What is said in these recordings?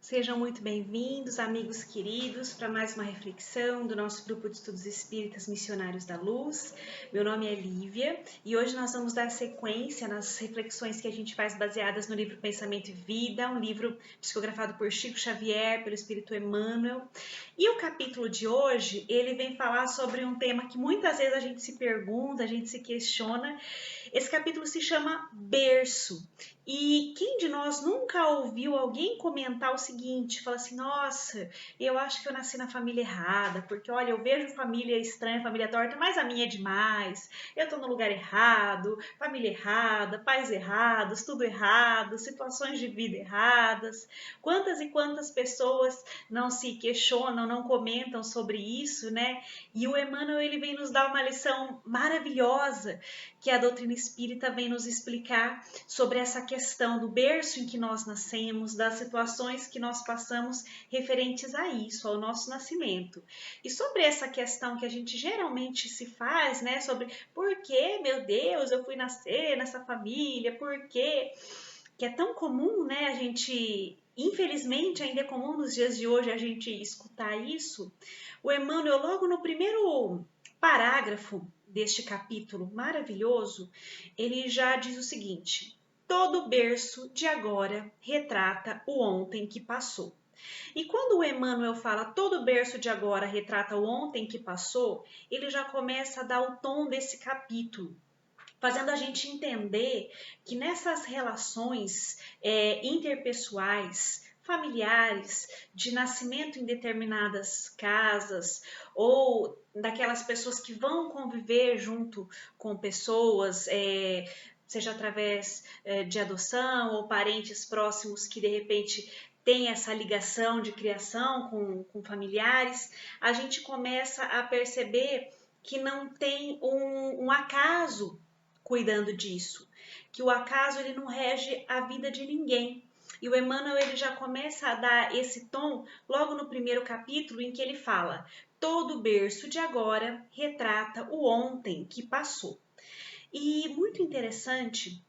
Sejam muito bem-vindos, amigos queridos, para mais uma reflexão do nosso grupo de estudos espíritas Missionários da Luz. Meu nome é Lívia e hoje nós vamos dar sequência nas reflexões que a gente faz baseadas no livro Pensamento e Vida, um livro psicografado por Chico Xavier, pelo Espírito Emmanuel. E o capítulo de hoje, ele vem falar sobre um tema que muitas vezes a gente se pergunta, a gente se questiona. Esse capítulo se chama Berço. E quem de nós nunca ouviu alguém comentar o seguinte, fala assim, nossa, eu acho que eu nasci na família errada, porque olha, eu vejo família estranha, família torta, mas a minha é demais, eu tô no lugar errado, família errada, pais errados, tudo errado, situações de vida erradas. Quantas e quantas pessoas não se questionam, não comentam sobre isso, né? E o Emmanuel, ele vem nos dar uma lição maravilhosa, que a doutrina espírita vem nos explicar sobre essa questão do berço em que nós nascemos, das situações que nós passamos referentes a isso, ao nosso nascimento. E sobre essa questão que a gente geralmente se faz, né, sobre por que, meu Deus, eu fui nascer nessa família, por quê? Que é tão comum, né, a gente, infelizmente, ainda é comum nos dias de hoje a gente escutar isso. O Emmanuel, logo no primeiro parágrafo deste capítulo maravilhoso, ele já diz o seguinte: todo berço de agora retrata o ontem que passou. E quando o Emmanuel fala todo berço de agora retrata o ontem que passou, ele já começa a dar o tom desse capítulo, fazendo a gente entender que nessas relações interpessoais, familiares, de nascimento em determinadas casas, ou daquelas pessoas que vão conviver junto com pessoas, seja através de adoção ou parentes próximos que de repente têm essa ligação de criação com familiares, a gente começa a perceber que não tem um acaso cuidando disso, que o acaso ele não rege a vida de ninguém. E o Emmanuel ele já começa a dar esse tom logo no primeiro capítulo, em que ele fala: todo berço de agora retrata o ontem que passou. E muito interessante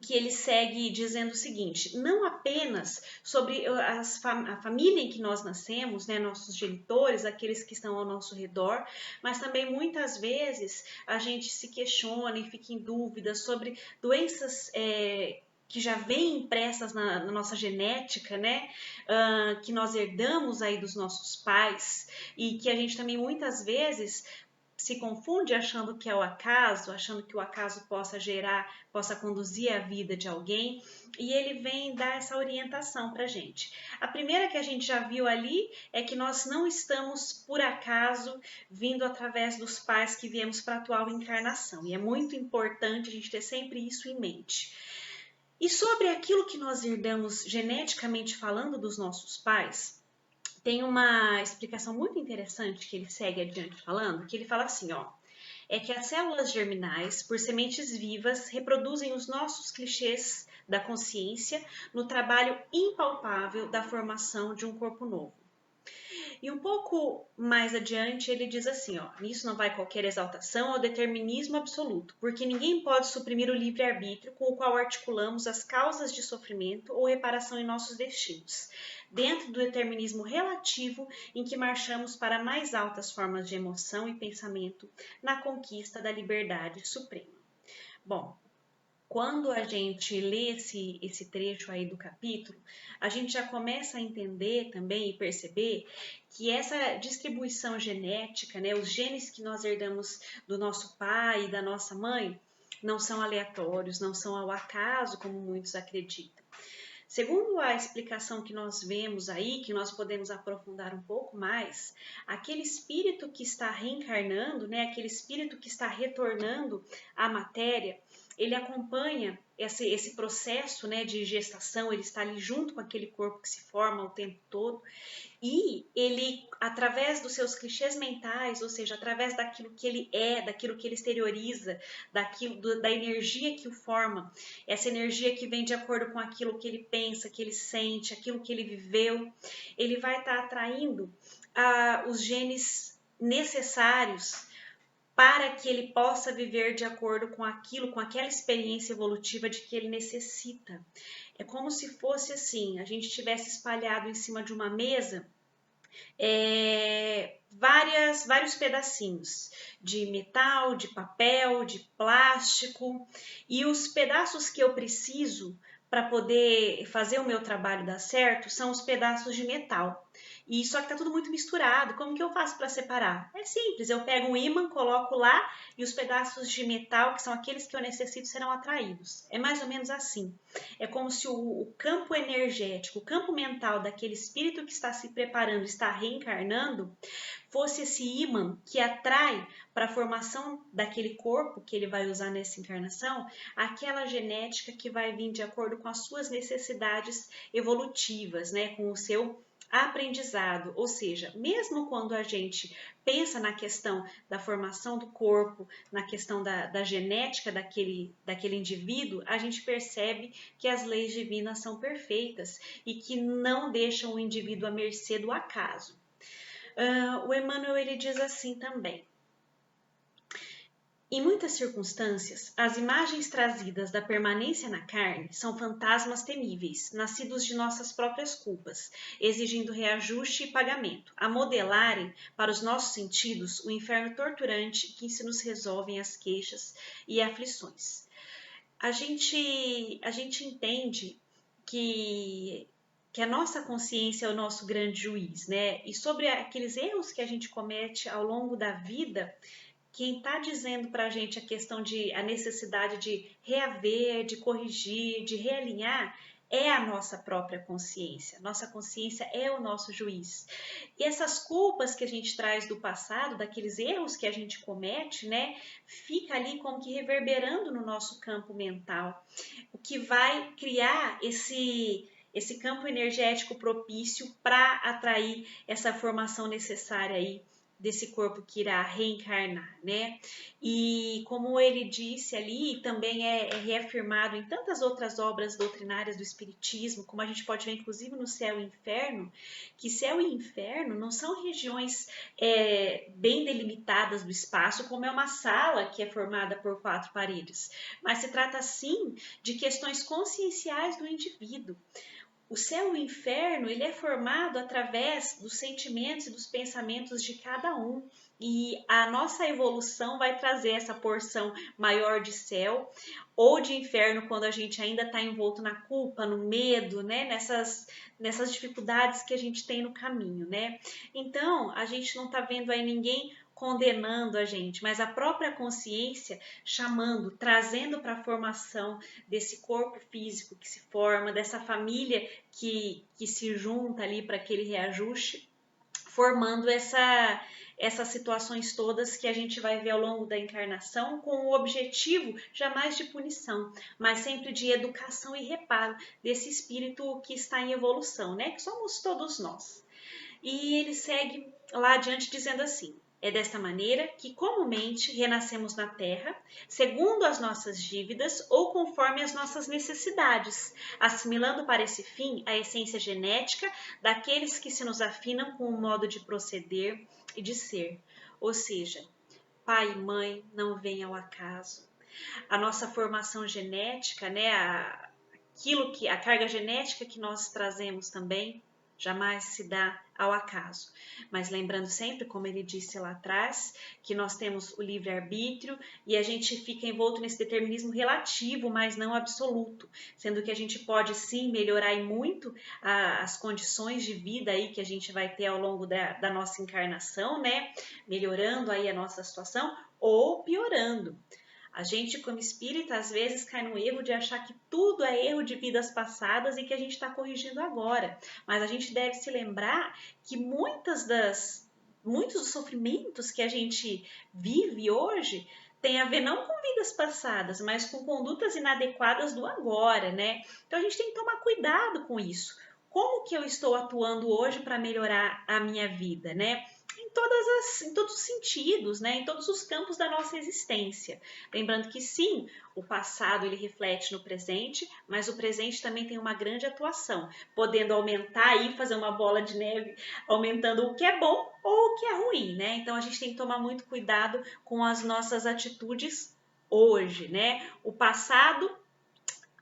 que ele segue dizendo o seguinte, não apenas sobre a família em que nós nascemos, né, nossos genitores, aqueles que estão ao nosso redor, mas também muitas vezes a gente se questiona e fica em dúvida sobre doenças que já vêm impressas na nossa genética, né, que nós herdamos aí dos nossos pais e que a gente também muitas vezes se confunde achando que é o acaso, achando que o acaso possa conduzir a vida de alguém, e ele vem dar essa orientação para a gente. A primeira que a gente já viu ali é que nós não estamos por acaso vindo através dos pais que viemos para a atual encarnação, e é muito importante a gente ter sempre isso em mente. E sobre aquilo que nós herdamos geneticamente falando dos nossos pais, tem uma explicação muito interessante que ele segue adiante falando, que ele fala assim, ó, é que as células germinais, por sementes vivas, reproduzem os nossos clichês da consciência no trabalho impalpável da formação de um corpo novo. E um pouco mais adiante ele diz assim, ó, nisso não vai qualquer exaltação ao determinismo absoluto, porque ninguém pode suprimir o livre-arbítrio com o qual articulamos as causas de sofrimento ou reparação em nossos destinos, dentro do determinismo relativo em que marchamos para mais altas formas de emoção e pensamento na conquista da liberdade suprema. Bom, quando a gente lê esse trecho aí do capítulo, a gente já começa a entender também e perceber que essa distribuição genética, né, os genes que nós herdamos do nosso pai e da nossa mãe, não são aleatórios, não são ao acaso, como muitos acreditam. Segundo a explicação que nós vemos aí, que nós podemos aprofundar um pouco mais, aquele espírito que está reencarnando, né, aquele espírito que está retornando à matéria, ele acompanha esse processo, né, de gestação, ele está ali junto com aquele corpo que se forma o tempo todo, e ele, através dos seus clichês mentais, ou seja, através daquilo que ele é, daquilo que ele exterioriza, da energia que o forma, essa energia que vem de acordo com aquilo que ele pensa, que ele sente, aquilo que ele viveu, ele vai estar atraindo os genes necessários para que ele possa viver de acordo com aquilo, com aquela experiência evolutiva de que ele necessita. É como se fosse assim, a gente tivesse espalhado em cima de uma mesa vários pedacinhos de metal, de papel, de plástico, e os pedaços que eu preciso para poder fazer o meu trabalho dar certo são os pedaços de metal. E só que tá tudo muito misturado. Como que eu faço para separar? É simples, eu pego um ímã, coloco lá e os pedaços de metal, que são aqueles que eu necessito, serão atraídos. É mais ou menos assim. É como se o campo energético, o campo mental daquele espírito que está se preparando, está reencarnando, fosse esse ímã que atrai para a formação daquele corpo que ele vai usar nessa encarnação, aquela genética que vai vir de acordo com as suas necessidades evolutivas, né, com o seu aprendizado, ou seja, mesmo quando a gente pensa na questão da formação do corpo, na questão da genética daquele indivíduo, a gente percebe que as leis divinas são perfeitas e que não deixam o indivíduo à mercê do acaso. O Emmanuel ele diz assim também: em muitas circunstâncias, as imagens trazidas da permanência na carne são fantasmas temíveis, nascidos de nossas próprias culpas, exigindo reajuste e pagamento, a modelarem para os nossos sentidos o inferno torturante que se nos resolvem as queixas e aflições. A gente entende que a nossa consciência é o nosso grande juiz, né? E sobre aqueles erros que a gente comete ao longo da vida, quem está dizendo para a gente a necessidade de reaver, de corrigir, de realinhar, é a nossa própria consciência. Nossa consciência é o nosso juiz. E essas culpas que a gente traz do passado, daqueles erros que a gente comete, né, fica ali como que reverberando no nosso campo mental, o que vai criar esse campo energético propício para atrair essa formação necessária aí desse corpo que irá reencarnar, né? E como ele disse ali, também é reafirmado em tantas outras obras doutrinárias do Espiritismo, como a gente pode ver inclusive no Céu e Inferno, que céu e inferno não são regiões bem delimitadas do espaço, como é uma sala que é formada por 4 paredes, mas se trata sim de questões conscienciais do indivíduo. O céu e o inferno, ele é formado através dos sentimentos e dos pensamentos de cada um. E a nossa evolução vai trazer essa porção maior de céu ou de inferno quando a gente ainda está envolto na culpa, no medo, né? Nessas dificuldades que a gente tem no caminho, né? Então, a gente não está vendo aí ninguém condenando a gente, mas a própria consciência chamando, trazendo para a formação desse corpo físico que se forma, dessa família que se junta ali para aquele reajuste, formando essas situações todas que a gente vai ver ao longo da encarnação, com o objetivo jamais de punição, mas sempre de educação e reparo desse espírito que está em evolução, né? Que somos todos nós. E ele segue lá adiante dizendo assim: é desta maneira que comumente renascemos na Terra, segundo as nossas dívidas ou conforme as nossas necessidades, assimilando para esse fim a essência genética daqueles que se nos afinam com o modo de proceder e de ser. Ou seja, pai e mãe não vêm ao acaso. A nossa formação genética, né, a carga genética que nós trazemos também, jamais se dá ao acaso. Mas lembrando sempre, como ele disse lá atrás, que nós temos o livre-arbítrio e a gente fica envolto nesse determinismo relativo, mas não absoluto, sendo que a gente pode sim melhorar e muito as condições de vida aí que a gente vai ter ao longo da nossa encarnação, né? Melhorando aí a nossa situação ou piorando. A gente, como espírita, às vezes cai no erro de achar que tudo é erro de vidas passadas e que a gente está corrigindo agora. Mas a gente deve se lembrar que muitos dos sofrimentos que a gente vive hoje tem a ver não com vidas passadas, mas com condutas inadequadas do agora, né? Então a gente tem que tomar cuidado com isso. Como que eu estou atuando hoje para melhorar a minha vida, né? Em todos os sentidos, né? Em todos os campos da nossa existência. Lembrando que sim, o passado ele reflete no presente, mas o presente também tem uma grande atuação, podendo aumentar e fazer uma bola de neve, aumentando o que é bom ou o que é ruim, né? Então a gente tem que tomar muito cuidado com as nossas atitudes hoje, né? O passado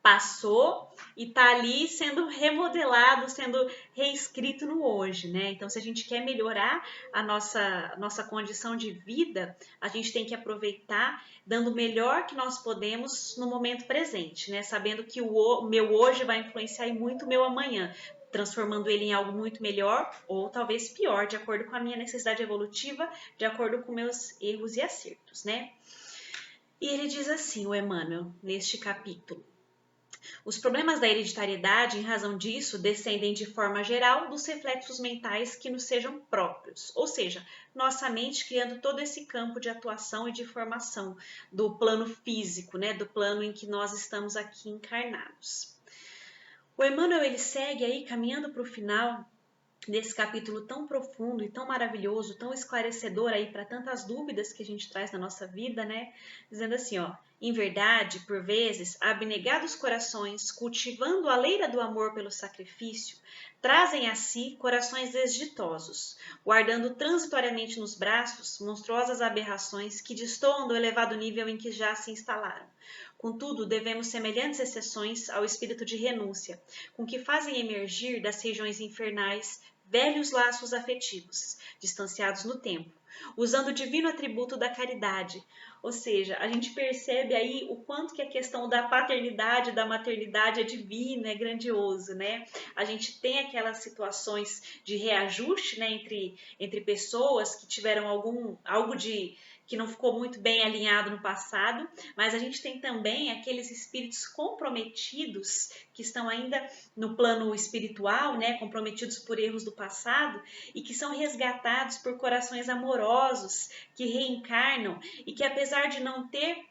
passou e está ali sendo remodelado, sendo reescrito no hoje, né? Então, se a gente quer melhorar a nossa condição de vida, a gente tem que aproveitar dando o melhor que nós podemos no momento presente, né? Sabendo que o meu hoje vai influenciar muito o meu amanhã, transformando ele em algo muito melhor ou talvez pior, de acordo com a minha necessidade evolutiva, de acordo com meus erros e acertos, né? E ele diz assim, o Emmanuel, neste capítulo: os problemas da hereditariedade, em razão disso, descendem de forma geral dos reflexos mentais que nos sejam próprios, ou seja, nossa mente criando todo esse campo de atuação e de formação do plano físico, né, do plano em que nós estamos aqui encarnados. O Emmanuel, ele segue aí caminhando para o final desse capítulo tão profundo e tão maravilhoso, tão esclarecedor aí para tantas dúvidas que a gente traz na nossa vida, né? Dizendo assim, ó: em verdade, por vezes, abnegados corações, cultivando a leira do amor pelo sacrifício, trazem a si corações desditosos, guardando transitoriamente nos braços monstruosas aberrações que destoam do elevado nível em que já se instalaram. Contudo, devemos semelhantes exceções ao espírito de renúncia, com que fazem emergir das regiões infernais velhos laços afetivos, distanciados no tempo, usando o divino atributo da caridade. Ou seja, a gente percebe aí o quanto que a questão da paternidade, da maternidade é divina, é grandioso, né? A gente tem aquelas situações de reajuste, né, entre pessoas que tiveram algo de que não ficou muito bem alinhado no passado, mas a gente tem também aqueles espíritos comprometidos que estão ainda no plano espiritual, né, comprometidos por erros do passado e que são resgatados por corações amorosos que reencarnam e que, apesar de não ter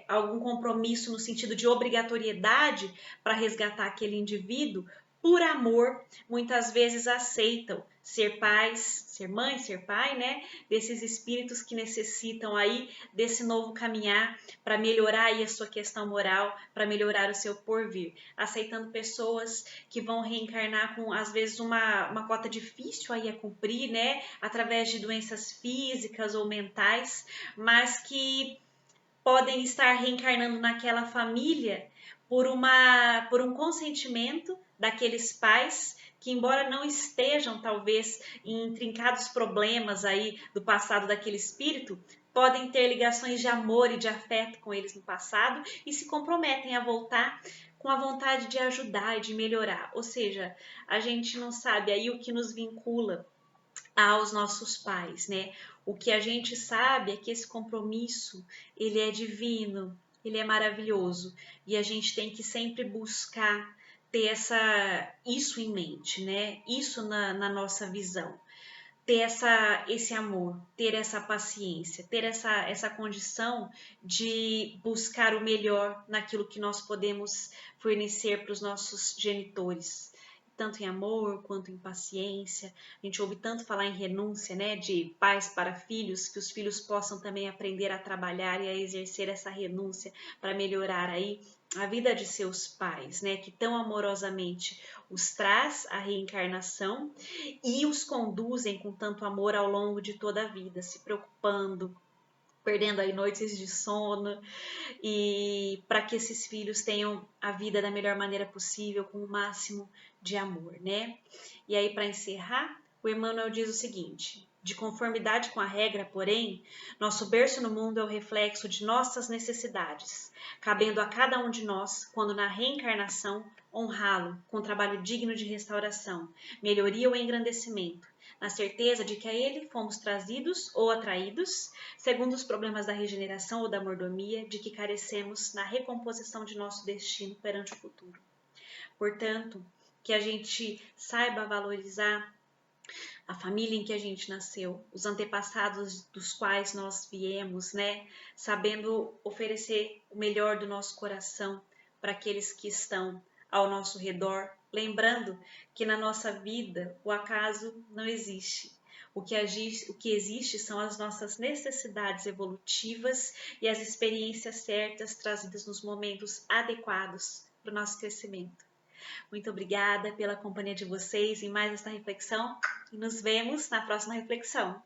algum compromisso no sentido de obrigatoriedade para resgatar aquele indivíduo, por amor, muitas vezes aceitam ser pais, ser mãe, ser pai, né? Desses espíritos que necessitam aí desse novo caminhar para melhorar aí a sua questão moral, para melhorar o seu porvir, aceitando pessoas que vão reencarnar com, às vezes, uma cota difícil aí a cumprir, né? Através de doenças físicas ou mentais, mas que podem estar reencarnando naquela família por um consentimento daqueles pais que, embora não estejam talvez em intrincados problemas aí do passado daquele espírito, podem ter ligações de amor e de afeto com eles no passado e se comprometem a voltar com a vontade de ajudar e de melhorar. Ou seja, a gente não sabe aí o que nos vincula aos nossos pais, né? O que a gente sabe é que esse compromisso, ele é divino, ele é maravilhoso e a gente tem que sempre buscar ter isso em mente, né? Isso na nossa visão. Ter esse amor, ter essa paciência, ter essa condição de buscar o melhor naquilo que nós podemos fornecer para os nossos genitores, tanto em amor quanto em paciência. A gente ouve tanto falar em renúncia, né, de pais para filhos, que os filhos possam também aprender a trabalhar e a exercer essa renúncia para melhorar aí a vida de seus pais, né, que tão amorosamente os traz à reencarnação e os conduzem com tanto amor ao longo de toda a vida, se preocupando, perdendo aí noites de sono, e para que esses filhos tenham a vida da melhor maneira possível, com o máximo de amor, né? E aí, para encerrar, o Emmanuel diz o seguinte: de conformidade com a regra, porém, nosso berço no mundo é o reflexo de nossas necessidades, cabendo a cada um de nós, quando na reencarnação, honrá-lo com trabalho digno de restauração, melhoria ou engrandecimento, na certeza de que a ele fomos trazidos ou atraídos, segundo os problemas da regeneração ou da mordomia, de que carecemos na recomposição de nosso destino perante o futuro. Portanto, que a gente saiba valorizar a família em que a gente nasceu, os antepassados dos quais nós viemos, né? Sabendo oferecer o melhor do nosso coração para aqueles que estão ao nosso redor, lembrando que na nossa vida o acaso não existe. O que existe são as nossas necessidades evolutivas e as experiências certas trazidas nos momentos adequados para o nosso crescimento. Muito obrigada pela companhia de vocês em mais esta reflexão e nos vemos na próxima reflexão.